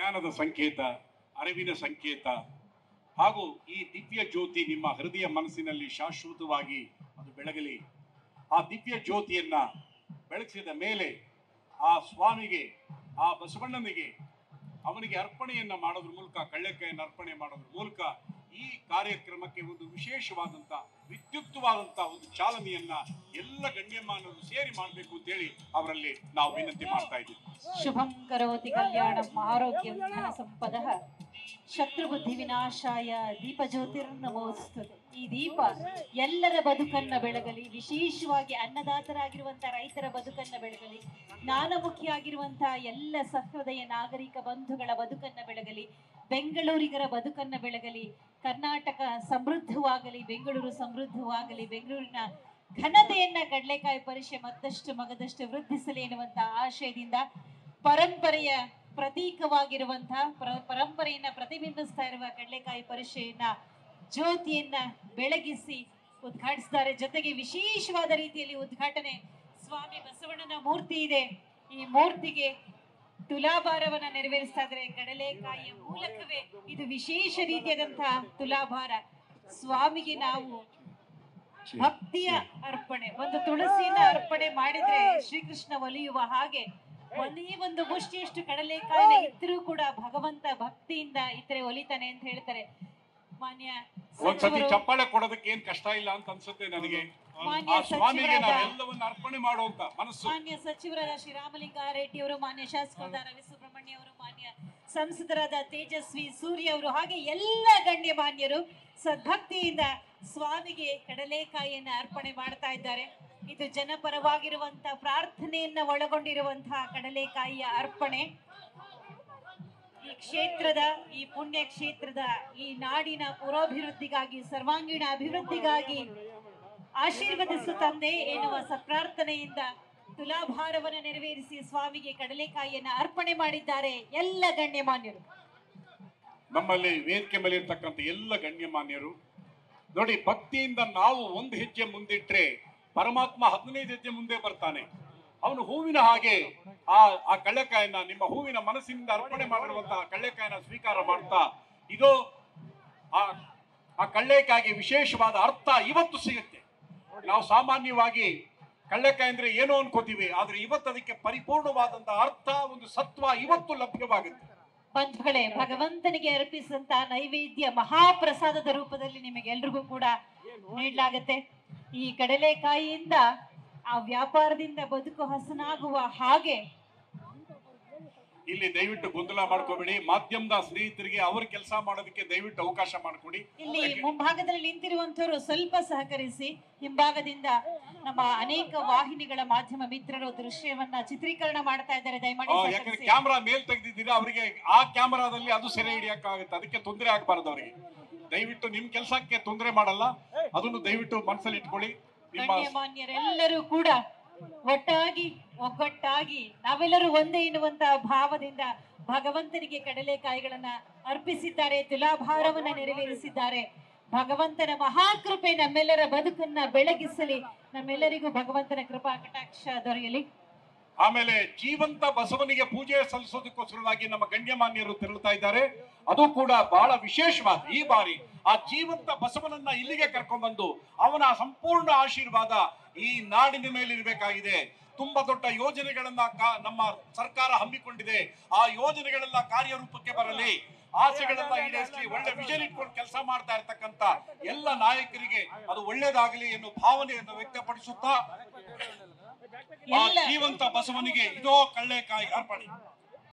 ಜ್ಞಾನದ ಸಂಕೇತ, ಅರಿವಿನ ಸಂಕೇತ, ಹಾಗೂ ಈ ದಿವ್ಯ ಜ್ಯೋತಿ ನಿಮ್ಮ ಹೃದಯ ಮನಸ್ಸಿನಲ್ಲಿ ಶಾಶ್ವತವಾಗಿ ಅದು ಬೆಳಗಲಿ. ಆ ದಿವ್ಯ ಜ್ಯೋತಿಯನ್ನ ಬೆಳಗಿಸಿದ ಮೇಲೆ ಆ ಸ್ವಾಮಿಗೆ, ಆ ಬಸವಣ್ಣನಿಗೆ, ಅವನಿಗೆ ಅರ್ಪಣೆಯನ್ನ ಮಾಡೋದ್ರ ಮೂಲಕ, ಕಳ್ಳೆಕಾಯನ್ನು ಅರ್ಪಣೆ ಮಾಡೋದ್ರ ಮೂಲಕ ಈ ಕಾರ್ಯಕ್ರಮಕ್ಕೆ ಒಂದು ವಿಶೇಷವಾದಂತ, ವಿದ್ಯುಕ್ತವಾದಂತ ಒಂದು ಚಾಲನೆಯನ್ನ ಎಲ್ಲ ಗಣ್ಯಮಾನರು ಸೇರಿ ಮಾಡಬೇಕು ಅಂತ ಹೇಳಿ ಅವರಲ್ಲಿ ನಾವು ವಿನಂತಿ ಮಾಡ್ತಾ ಇದ್ದೀವಿ. ಶುಭಂ ಕರೋತಿ ಕಲ್ಯಾಣಂ ಆರೋಗ್ಯಂ ಧನ ಸಂಪದಃ ಶತ್ರುಬುದ್ಧಿ ವಿನಾಶಾಯ ದೀಪ ಜ್ಯೋತಿರ್ನಮೋಸ್ತುತೆ. ಈ ದೀಪ ಎಲ್ಲರ ಬದುಕನ್ನ ಬೆಳಗಲಿ, ವಿಶೇಷವಾಗಿ ಅನ್ನದಾತರಾಗಿರುವಂತಹ ರೈತರ ಬದುಕನ್ನ ಬೆಳಗಲಿ, ಜ್ಞಾನಮುಖಿಯಾಗಿರುವಂತಹ ಎಲ್ಲ ಸಹೃದಯ ನಾಗರಿಕ ಬಂಧುಗಳ ಬದುಕನ್ನ ಬೆಳಗಲಿ, ಬೆಂಗಳೂರಿಗರ ಬದುಕನ್ನ ಬೆಳಗಲಿ, ಕರ್ನಾಟಕ ಸಮೃದ್ಧವಾಗಲಿ, ಬೆಂಗಳೂರು ಸಮೃದ್ಧವಾಗಲಿ, ಬೆಂಗಳೂರಿನ ಘನತೆಯನ್ನ ಕಡಲೆಕಾಯಿ ಪರಿಷೆ ಮತ್ತಷ್ಟು ಮಗದಷ್ಟು ವೃದ್ಧಿಸಲಿ ಎನ್ನುವಂತಹ ಆಶಯದಿಂದ ಪರಂಪರೆಯ ಪ್ರತೀಕವಾಗಿರುವಂತಹ ಪರಂಪರೆಯನ್ನ ಪ್ರತಿಬಿಂಬಿಸ್ತಾ ಇರುವ ಕಡಲೆಕಾಯಿ ಪರಿಷೆಯನ್ನ ಜ್ಯೋತಿಯನ್ನ ಬೆಳಗಿಸಿ ಉದ್ಘಾಟಿಸಿದ್ದಾರೆ. ಜೊತೆಗೆ ವಿಶೇಷವಾದ ರೀತಿಯಲ್ಲಿ ಉದ್ಘಾಟನೆ ಸ್ವಾಮಿ ಬಸವಣ್ಣನ ಮೂರ್ತಿ ಇದೆ. ಈ ಮೂರ್ತಿಗೆ ತುಲಾಭಾರವನ್ನ ನೆರವೇರಿಸ್ತಾ ಇದ್ದಾರೆ. ಕಡಲೆಕಾಯಿಯ ಮೂಲಕವೇ ಇದು ವಿಶೇಷ ರೀತಿಯಾದಂತಹ ತುಲಾಭಾರ. ಸ್ವಾಮಿಗೆ ನಾವು ಭಕ್ತಿಯ ಅರ್ಪಣೆ, ಒಂದು ತುಳಸಿಯನ್ನ ಅರ್ಪಣೆ ಮಾಡಿದ್ರೆ ಶ್ರೀಕೃಷ್ಣ ಒಲಿಯುವ ಹಾಗೆ ಒಂದೇ ಒಂದು ಮುಷ್ಟಿಯಷ್ಟು ಕಡಲೆಕಾಯಿನ ಇದ್ರೂ ಕೂಡ ಭಗವಂತ ಭಕ್ತಿಯಿಂದ ಇತರೆ ಒಲಿತಾನೆ ಅಂತ ಹೇಳ್ತಾರೆ. ಮಾನ್ಯ ಒಂದ್ಸತಿ ಚಪ್ಪಾಳೆ ಕೊಡೋದಕ್ಕೆ ಏನ್ ಕಷ್ಟ ಇಲ್ಲ ಅಂತ ಅನ್ಸುತ್ತೆ ನನಗೆ. ಸ್ವಾಮಿಗೆ ನಾವೆಲ್ಲವನ್ನ ಅರ್ಪಣೆ ಮಾಡುವಂತ ಮನಸ್ಸು. ಮಾನ್ಯ ಸಚಿವರಾದ ಶ್ರೀರಾಮಲಿಂಗಾರೆಡ್ಡಿ ಅವರು, ಮಾನ್ಯ ಶಾಸಕರಾದ ರವಿ ಸುಬ್ರಹ್ಮಣ್ಯ ಅವರು, ಮಾನ್ಯ ಸಂಸದರಾದ ತೇಜಸ್ವಿ ಸೂರ್ಯ ಅವರು, ಹಾಗೆ ಎಲ್ಲ ಗಣ್ಯ ಮಾನ್ಯರು ಸದ್ಭಕ್ತಿಯಿಂದ ಸ್ವಾಮಿಗೆ ಕಡಲೆಕಾಯಿಯನ್ನ ಅರ್ಪಣೆ ಮಾಡ್ತಾ ಇದ್ದಾರೆ. ಇದು ಜನಪರವಾಗಿರುವಂತಹ ಪ್ರಾರ್ಥನೆಯನ್ನ ಒಳಗೊಂಡಿರುವಂತಹ ಕಡಲೆಕಾಯಿಯ ಅರ್ಪಣೆ. ಈ ಕ್ಷೇತ್ರದ, ಈ ಪುಣ್ಯ ಕ್ಷೇತ್ರದ, ಈ ನಾಡಿನ ಪುರೋಭಿವೃದ್ಧಿಗಾಗಿ, ಸರ್ವಾಂಗೀಣ ಅಭಿವೃದ್ಧಿಗಾಗಿ ಆಶೀರ್ವದಿಸು ತಂದೆ ಎನ್ನುವ ಸತ್ಪ್ರಾರ್ಥನೆಯಿಂದ ತುಲಾಭಾರವನ್ನು ನೆರವೇರಿಸಿ ಸ್ವಾಮಿಗೆ ಕಡಲೆಕಾಯಿಯನ್ನು ಅರ್ಪಣೆ ಮಾಡಿದ್ದಾರೆ ಎಲ್ಲ ಗಣ್ಯಮಾನ್ಯರು. ನಮ್ಮಲ್ಲಿ ವೇದಿಕೆ ಮೇಲೆ ಇರ್ತಕ್ಕಂಥ ಎಲ್ಲ ಗಣ್ಯಮಾನ್ಯರು ನೋಡಿ, ಭಕ್ತಿಯಿಂದ ನಾವು ಒಂದು ಹೆಜ್ಜೆ ಮುಂದಿಟ್ರೆ ಪರಮಾತ್ಮ 15 ಹೆಜ್ಜೆ ಮುಂದೆ ಬರ್ತಾನೆ. ಅವನು ಹೂವಿನ ಹಾಗೆ ಆ ಕಳ್ಳೆಕಾಯನ್ನ, ನಿಮ್ಮ ಹೂವಿನ ಮನಸ್ಸಿನಿಂದ ಅರ್ಪಣೆ ಮಾಡಿರುವಂತಹ ಕಳ್ಳೆಕಾಯನ್ನ ಸ್ವೀಕಾರ ಮಾಡ್ತಾ, ಇದು ಆ ಕಳ್ಳೆಕಾಯಿಗೆ ವಿಶೇಷವಾದ ಅರ್ಥ ಇವತ್ತು ಸಿಗುತ್ತೆ. ನಾವು ಸಾಮಾನ್ಯವಾಗಿ ಕಳ್ಳೆಕಾಯಿ ಅಂದ್ರೆ ಏನೋ ಅನ್ಕೋತೀವಿ, ಆದ್ರೆ ಇವತ್ತು ಅದಕ್ಕೆ ಪರಿಪೂರ್ಣವಾದಂತಹ ಅರ್ಥ, ಒಂದು ಸತ್ವ ಇವತ್ತು ಲಭ್ಯವಾಗುತ್ತೆ. ಬಂಧುಗಳೇ, ಭಗವಂತನಿಗೆ ಅರ್ಪಿಸಿದಂತ ನೈವೇದ್ಯ ಮಹಾಪ್ರಸಾದದ ರೂಪದಲ್ಲಿ ನಿಮಗೆಲ್ರಿಗೂ ಕೂಡ ನೀಡಲಾಗುತ್ತೆ. ಈ ಕಡಲೆಕಾಯಿಯಿಂದ ಆ ವ್ಯಾಪಾರದಿಂದ ಬದುಕು ಹಸನಾಗುವ ಹಾಗೆ ಇಲ್ಲಿ ದಯವಿಟ್ಟು ಗೊಂದಲ ಮಾಡ್ಕೋಬೇಡಿ. ಮಾಧ್ಯಮದ ಸ್ನೇಹಿತರಿಗೆ ಅವ್ರ ಕೆಲಸ ಮಾಡೋದಕ್ಕೆ ದಯವಿಟ್ಟು ಅವಕಾಶ ಮಾಡಿಕೊಡಿ. ಇಲ್ಲಿ ಮುಂಭಾಗದಲ್ಲಿ ನಿಂತಿರುವಂತವರು ಸ್ವಲ್ಪ ಸಹಕರಿಸಿ. ಹಿಂಭಾಗದಿಂದ ನಮ್ಮ ಅನೇಕ ವಾಹಿನಿಗಳ ಮಾಧ್ಯಮ ಮಿತ್ರರು ದೃಶ್ಯವನ್ನ ಚಿತ್ರೀಕರಣ ಮಾಡ್ತಾ ಇದ್ದಾರೆ. ದಯಮಾಡಿ ಯಾಕಂದ್ರೆ ಕ್ಯಾಮ್ರಾ ಮೇಲ್ ತೆಗೆದಿದ್ದೀರಾ, ಅವರಿಗೆ ಆ ಕ್ಯಾಮರಾದಲ್ಲಿ ಅದು ಸೆರೆ ಹಿಡಿಯಕ್ಕಾಗುತ್ತೆ, ಅದಕ್ಕೆ ತೊಂದರೆ ಆಗ್ಬಾರ್ದು ಅವರಿಗೆ. ದಯವಿಟ್ಟು ನಿಮ್ ಕೆಲಸಕ್ಕೆ ತೊಂದರೆ ಮಾಡಲ್ಲ, ಅದನ್ನು ದಯವಿಟ್ಟು ಮನಸ್ಸಲ್ಲಿ ಇಟ್ಕೊಳ್ಳಿ. ಗಣ್ಯಮಾನ್ಯರೆಲ್ಲರೂ ಕೂಡ ಒಟ್ಟಾಗಿ ಒಗ್ಗಟ್ಟಾಗಿ ನಾವೆಲ್ಲರೂ ಒಂದೇ ಎನ್ನುವಂತಹ ಭಾವದಿಂದ ಭಗವಂತನಿಗೆ ಕಡಲೆಕಾಯಿಗಳನ್ನ ಅರ್ಪಿಸಿದ್ದಾರೆ, ತುಲಾಭಾರವನ್ನ ನೆರವೇರಿಸಿದ್ದಾರೆ. ಭಗವಂತನ ಮಹಾಕೃಪೆ ನಮ್ಮೆಲ್ಲರ ಬದುಕನ್ನ ಬೆಳಗಿಸಲಿ, ನಮ್ಮೆಲ್ಲರಿಗೂ ಭಗವಂತನ ಕೃಪಾ ಕಟಾಕ್ಷ ದೊರೆಯಲಿ. ಆಮೇಲೆ ಜೀವಂತ ಬಸವನಿಗೆ ಪೂಜೆ ಸಲ್ಲಿಸೋದಕ್ಕೋಸ್ಕರವಾಗಿ ನಮ್ಮ ಗಣ್ಯಮಾನ್ಯರು ತೆರಳುತ್ತಾ ಇದ್ದಾರೆ. ಅದು ಕೂಡ ಬಹಳ ವಿಶೇಷವಾದ ಈ ಬಾರಿ ಆ ಜೀವಂತ ಬಸವನನ್ನ ಇಲ್ಲಿಗೆ ಕರ್ಕೊಂಡ್ಬಂದು ಅವನ ಸಂಪೂರ್ಣ ಆಶೀರ್ವಾದ ಈ ನಾಡಿನ ಮೇಲೆ ಇರಬೇಕಾಗಿದೆ. ತುಂಬಾ ದೊಡ್ಡ ಯೋಜನೆಗಳನ್ನ ನಮ್ಮ ಸರ್ಕಾರ ಹಮ್ಮಿಕೊಂಡಿದೆ. ಆ ಯೋಜನೆಗಳೆಲ್ಲ ಕಾರ್ಯರೂಪಕ್ಕೆ ಬರಲಿ, ಆಸೆಗಳೆಲ್ಲ ಈಡೇರಿಸಿ, ಒಳ್ಳೆ ವಿಷನ್ ಇಟ್ಕೊಂಡು ಕೆಲಸ ಮಾಡ್ತಾ ಇರ್ತಕ್ಕಂಥ ಎಲ್ಲ ನಾಯಕರಿಗೆ ಅದು ಒಳ್ಳೇದಾಗಲಿ ಎನ್ನುವ ಭಾವನೆಯನ್ನು ವ್ಯಕ್ತಪಡಿಸುತ್ತಾ ಆ ಜೀವಂತ ಬಸವನಿಗೆ ಇದೋ ಕಳ್ಳೆಕಾಯಿ ಅರ್ಪಣೆ.